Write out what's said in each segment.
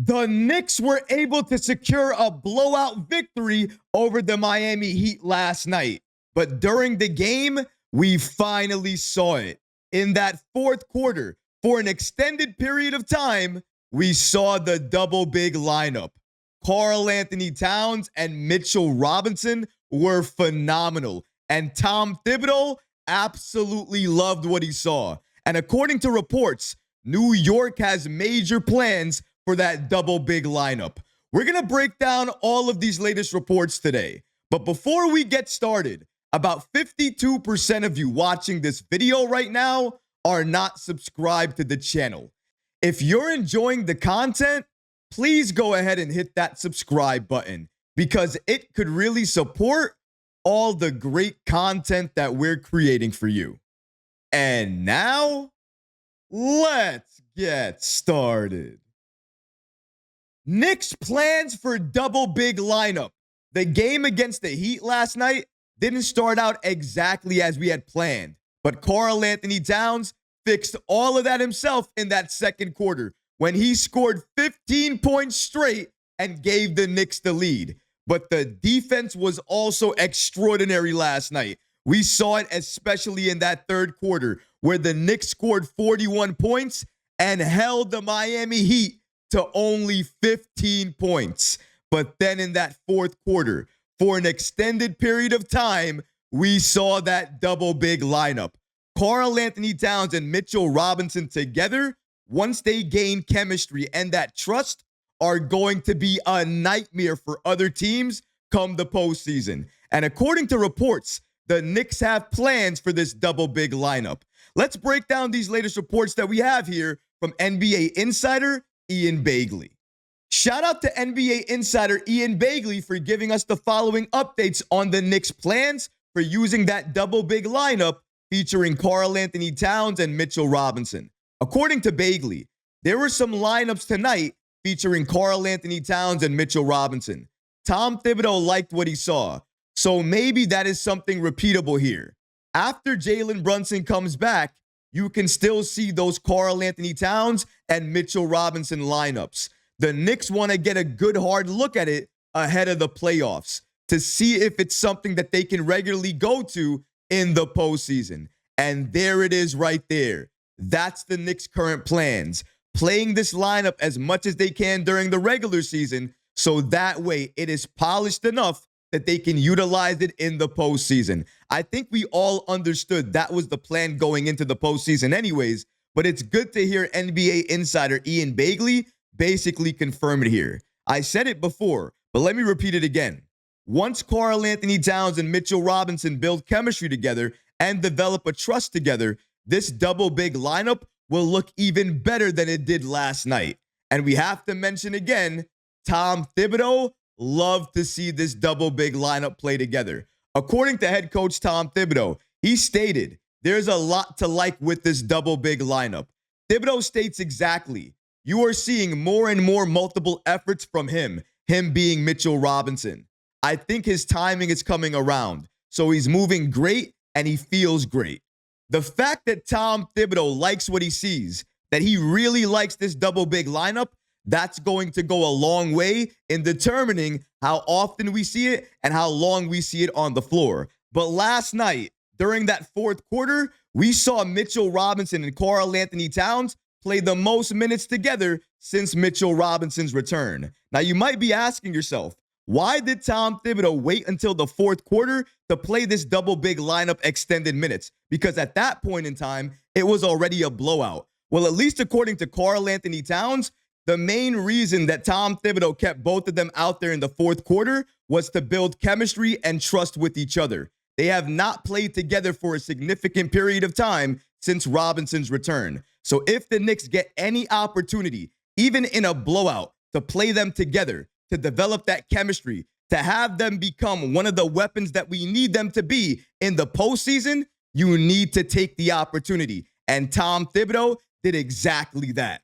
The Knicks were able to secure a blowout victory over the Miami Heat last night. But during the game, we finally saw it. In that fourth quarter, for an extended period of time, we saw the double big lineup. Karl Anthony Towns and Mitchell Robinson were phenomenal. And Tom Thibodeau absolutely loved what he saw. And according to reports, New York has major plans for that double big lineup. We're going to break down all of these latest reports today. But before we get started, about 52% of you watching this video right now are not subscribed to the channel. If you're enjoying the content, please go ahead and hit that subscribe button because it could really support all the great content that we're creating for you. And now, let's get started. Knicks plans for double big lineup. The game against the Heat last night didn't start out exactly as we had planned, but Karl Anthony Towns fixed all of that himself in that second quarter when he scored 15 points straight and gave the Knicks the lead. But the defense was also extraordinary last night. We saw it especially in that third quarter where the Knicks scored 41 points and held the Miami Heat to only 15 points. But then in that fourth quarter, for an extended period of time, we saw that double big lineup. Karl Anthony Towns and Mitchell Robinson together, once they gain chemistry and that trust, are going to be a nightmare for other teams come the postseason. And according to reports, the Knicks have plans for this double big lineup. Let's break down these latest reports that we have here from NBA insider Ian Begley. Shout out to NBA insider Ian Begley for giving us the following updates on the Knicks' plans for using that double big lineup featuring Karl Anthony Towns and Mitchell Robinson. According to Begley, there were some lineups tonight featuring Karl Anthony Towns and Mitchell Robinson. Tom Thibodeau liked what he saw, so maybe that is something repeatable here. After Jalen Brunson comes back, you can still see those Karl Anthony Towns and Mitchell Robinson lineups. The Knicks want to get a good hard look at it ahead of the playoffs to see if it's something that they can regularly go to in the postseason. And there it is right there. That's the Knicks' current plans. Playing this lineup as much as they can during the regular season so that way it is polished enough that they can utilize it in the postseason. I think we all understood that was the plan going into the postseason anyways, but it's good to hear NBA insider Ian Begley basically confirm it here. I said it before, but let me repeat it again. Once Karl Anthony Towns and Mitchell Robinson build chemistry together and develop a trust together, this double big lineup will look even better than it did last night. And we have to mention again, Tom Thibodeau loved to see this double big lineup play together. According to head coach Tom Thibodeau, he stated, there's a lot to like with this double big lineup. Thibodeau states exactly, you are seeing more and more multiple efforts from him being Mitchell Robinson. I think his timing is coming around, so he's moving great and he feels great. The fact that Tom Thibodeau likes what he sees, that he really likes this double big lineup, that's going to go a long way in determining how often we see it and how long we see it on the floor. But last night, during that fourth quarter, we saw Mitchell Robinson and Karl Anthony Towns play the most minutes together since Mitchell Robinson's return. Now, you might be asking yourself, why did Tom Thibodeau wait until the fourth quarter to play this double big lineup extended minutes? Because at that point in time, it was already a blowout. Well, at least according to Karl Anthony Towns, the main reason that Tom Thibodeau kept both of them out there in the fourth quarter was to build chemistry and trust with each other. They have not played together for a significant period of time since Robinson's return. So if the Knicks get any opportunity, even in a blowout, to play them together, to develop that chemistry, to have them become one of the weapons that we need them to be in the postseason, you need to take the opportunity. And Tom Thibodeau did exactly that.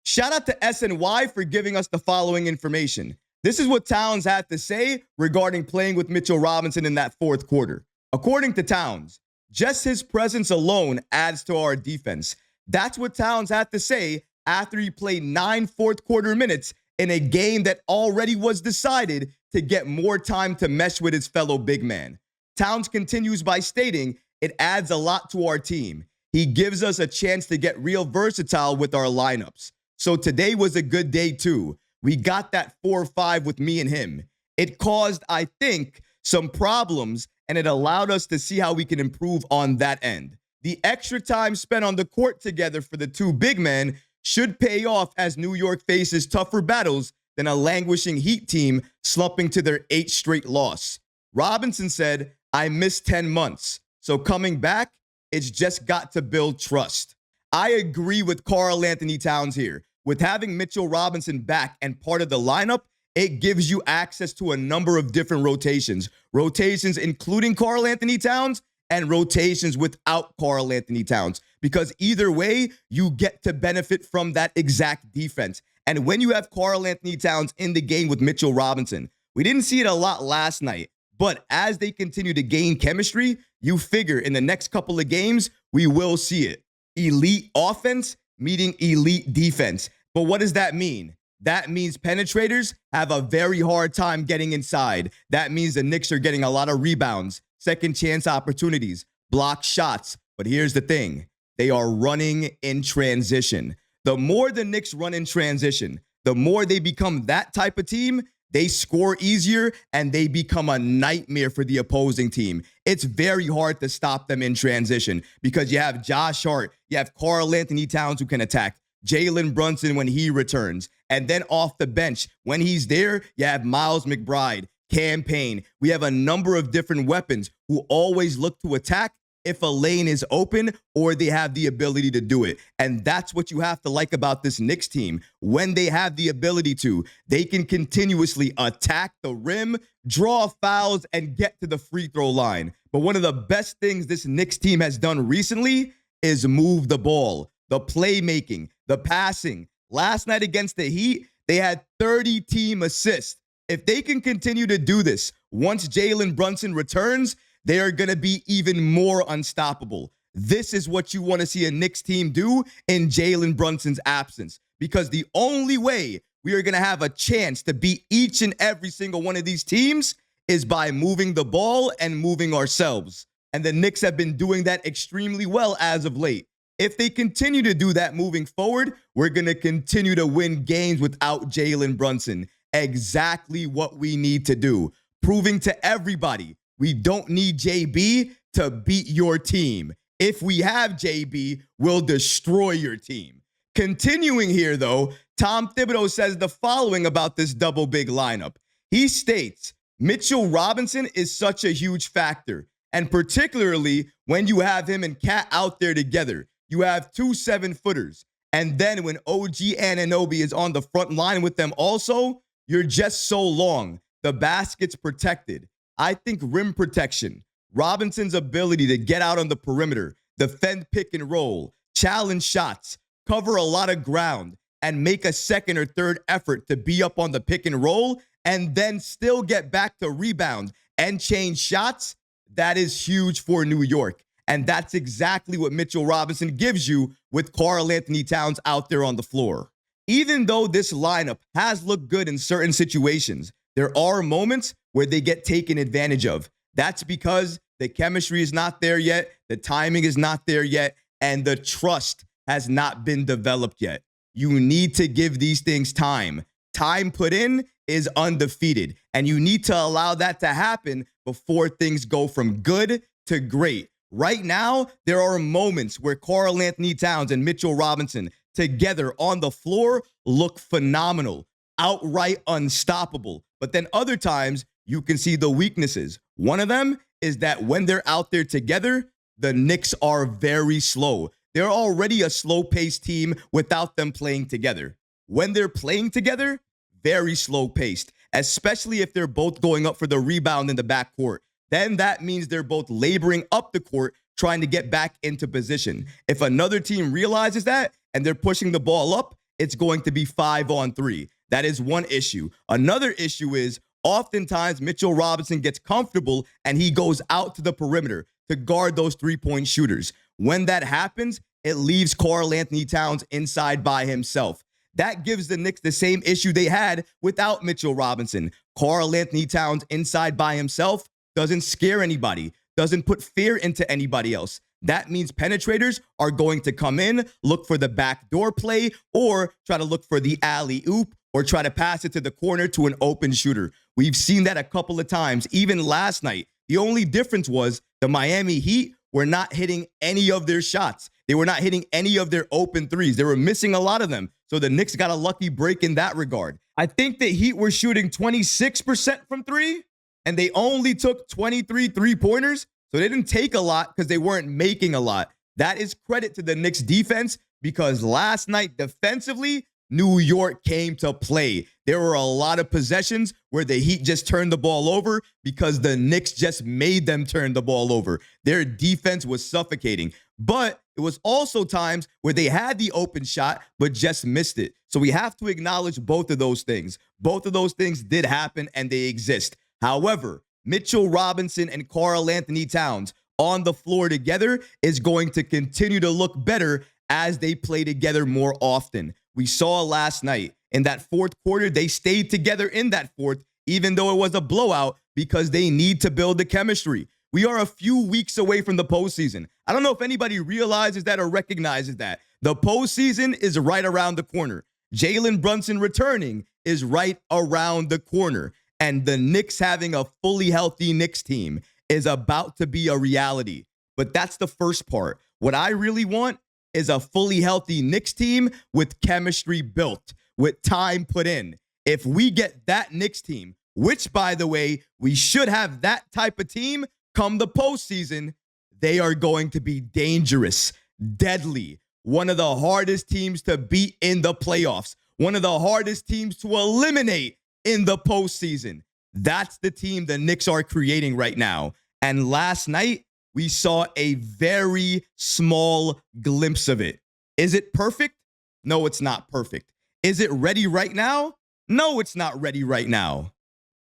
Shout out to SNY for giving us the following information. This is what Towns had to say regarding playing with Mitchell Robinson in that fourth quarter. According to Towns, just his presence alone adds to our defense. That's what Towns had to say after he played 9 fourth quarter minutes in a game that already was decided to get more time to mesh with his fellow big man. Towns continues by stating, "It adds a lot to our team. He gives us a chance to get real versatile with our lineups. So today was a good day too. We got that 4-5 with me and him. It caused, I think, some problems, and it allowed us to see how we can improve on that end. The extra time spent on the court together for the two big men should pay off as New York faces tougher battles than a languishing Heat team slumping to their 8th straight loss." Robinson said, "I missed 10 months, so coming back, it's just got to build trust." I agree with Karl Anthony Towns here. With having Mitchell Robinson back and part of the lineup, it gives you access to a number of different rotations. Rotations including Karl Anthony Towns and rotations without Karl Anthony Towns. Because either way, you get to benefit from that exact defense. And when you have Karl Anthony Towns in the game with Mitchell Robinson, we didn't see it a lot last night, but as they continue to gain chemistry, you figure in the next couple of games, we will see it. Elite offense meeting elite defense. But what does that mean? That means penetrators have a very hard time getting inside. That means the Knicks are getting a lot of rebounds, second chance opportunities, block shots. But here's the thing. They are running in transition. The more the Knicks run in transition, the more they become that type of team, they score easier and they become a nightmare for the opposing team. It's very hard to stop them in transition because you have Josh Hart, you have Karl Anthony Towns who can attack, Jalen Brunson when he returns, and then off the bench, when he's there, you have Miles McBride, Cam Payne. We have a number of different weapons who always look to attack if a lane is open or they have the ability to do it. And that's what you have to like about this Knicks team. When they have the ability to, they can continuously attack the rim, draw fouls, and get to the free throw line. But one of the best things this Knicks team has done recently is move the ball, the playmaking, the passing. Last night against the Heat, they had 30 team assists. If they can continue to do this, once Jalen Brunson returns, they are going to be even more unstoppable. This is what you want to see a Knicks team do in Jalen Brunson's absence, because the only way we are going to have a chance to beat each and every single one of these teams is by moving the ball and moving ourselves. And the Knicks have been doing that extremely well as of late. If they continue to do that moving forward, we're going to continue to win games without Jalen Brunson. Exactly what we need to do. Proving to everybody we don't need JB to beat your team. If we have JB, we'll destroy your team. Continuing here, though, Tom Thibodeau says the following about this double big lineup. He states, Mitchell Robinson is such a huge factor, and particularly when you have him and Cat out there together. You have two 7-footers. And then when OG Anunoby is on the front line with them also, you're just so long. The basket's protected. I think rim protection, Robinson's ability to get out on the perimeter, defend pick and roll, challenge shots, cover a lot of ground, and make a second or third effort to be up on the pick and roll, and then still get back to rebound and change shots, that is huge for New York. And that's exactly what Mitchell Robinson gives you with Karl Anthony Towns out there on the floor. Even though this lineup has looked good in certain situations, there are moments where they get taken advantage of. That's because the chemistry is not there yet, the timing is not there yet, and the trust has not been developed yet. You need to give these things time. Time put in is undefeated, and you need to allow that to happen before things go from good to great. Right now, there are moments where Karl Anthony Towns and Mitchell Robinson together on the floor look phenomenal, outright unstoppable. But then other times, you can see the weaknesses. One of them is that when they're out there together, the Knicks are very slow. They're already a slow-paced team without them playing together. When they're playing together, very slow-paced, especially if they're both going up for the rebound in the backcourt. Then that means they're both laboring up the court, trying to get back into position. If another team realizes that and they're pushing the ball up, it's going to be 5-on-3. That is one issue. Another issue is oftentimes Mitchell Robinson gets comfortable and he goes out to the perimeter to guard those three-point shooters. When that happens, it leaves Karl Anthony Towns inside by himself. That gives the Knicks the same issue they had without Mitchell Robinson. Karl Anthony Towns inside by himself doesn't scare anybody, doesn't put fear into anybody else. That means penetrators are going to come in, look for the backdoor play, or try to look for the alley-oop, or try to pass it to the corner to an open shooter. We've seen that a couple of times, even last night. The only difference was the Miami Heat were not hitting any of their shots. They were not hitting any of their open threes. They were missing a lot of them. So the Knicks got a lucky break in that regard. I think the Heat were shooting 26% from three, and they only took 23 three-pointers. So they didn't take a lot because they weren't making a lot. That is credit to the Knicks defense, because last night defensively, New York came to play. There were a lot of possessions where the Heat just turned the ball over because the Knicks just made them turn the ball over. Their defense was suffocating. But it was also times where they had the open shot but just missed it. So we have to acknowledge both of those things. Both of those things did happen and they exist. However, Mitchell Robinson and Karl Anthony Towns on the floor together is going to continue to look better as they play together more often. We saw last night in that fourth quarter, they stayed together in that fourth, even though it was a blowout, because they need to build the chemistry. We are a few weeks away from the postseason. I don't know if anybody realizes that or recognizes that. The postseason is right around the corner. Jalen Brunson returning is right around the corner. And the Knicks having a fully healthy Knicks team is about to be a reality. But that's the first part. What I really want is a fully healthy Knicks team with chemistry built, with time put in. If we get that Knicks team, which, by the way, we should have that type of team come the postseason, they are going to be dangerous, deadly, one of the hardest teams to beat in the playoffs, one of the hardest teams to eliminate in the postseason. That's the team the Knicks are creating right now. And last night, we saw a very small glimpse of it. Is it perfect? No, it's not perfect. Is it ready right now? No, it's not ready right now.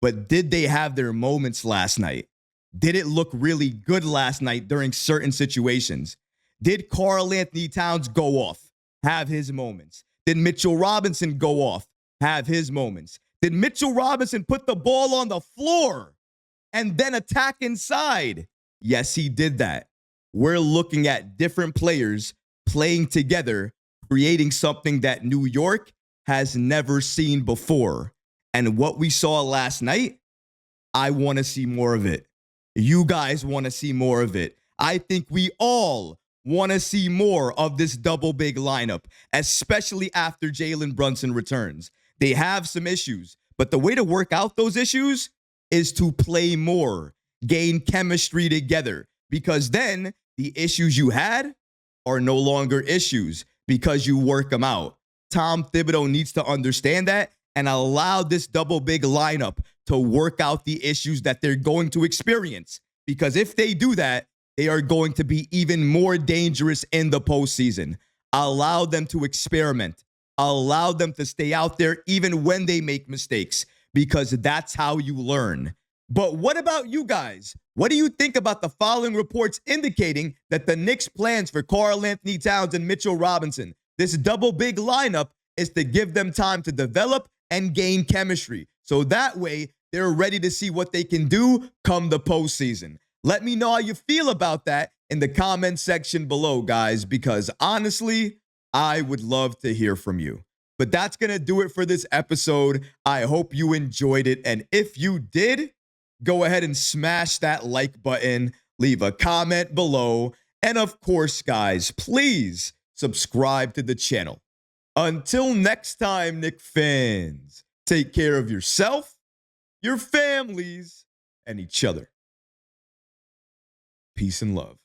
But did they have their moments last night? Did it look really good last night during certain situations? Did Karl Anthony Towns go off, have his moments? Did Mitchell Robinson go off, have his moments? Did Mitchell Robinson put the ball on the floor and then attack inside? Yes, he did that. We're looking at different players playing together, creating something that New York has never seen before. And what we saw last night, I want to see more of it. You guys want to see more of it. I think we all want to see more of this double big lineup, especially after Jalen Brunson returns. They have some issues, but the way to work out those issues is to play more, gain chemistry together, because then the issues you had are no longer issues because you work them out. Tom Thibodeau needs to understand that and allow this double big lineup to work out the issues that they're going to experience. Because if they do that, they are going to be even more dangerous in the postseason. Allow them to experiment. Allow them to stay out there even when they make mistakes, because that's how you learn. But what about you guys? What do you think about the following reports indicating that the Knicks' plans for Karl Anthony Towns and Mitchell Robinson, this double big lineup, is to give them time to develop and gain chemistry, so that way they're ready to see what they can do come the postseason? Let me know how you feel about that in the comment section below, guys, because honestly, I would love to hear from you. But that's going to do it for this episode. I hope you enjoyed it. And if you did, go ahead and smash that like button, leave a comment below. And of course, guys, please subscribe to the channel. Until next time, Knick fans, take care of yourself, your families, and each other. Peace and love.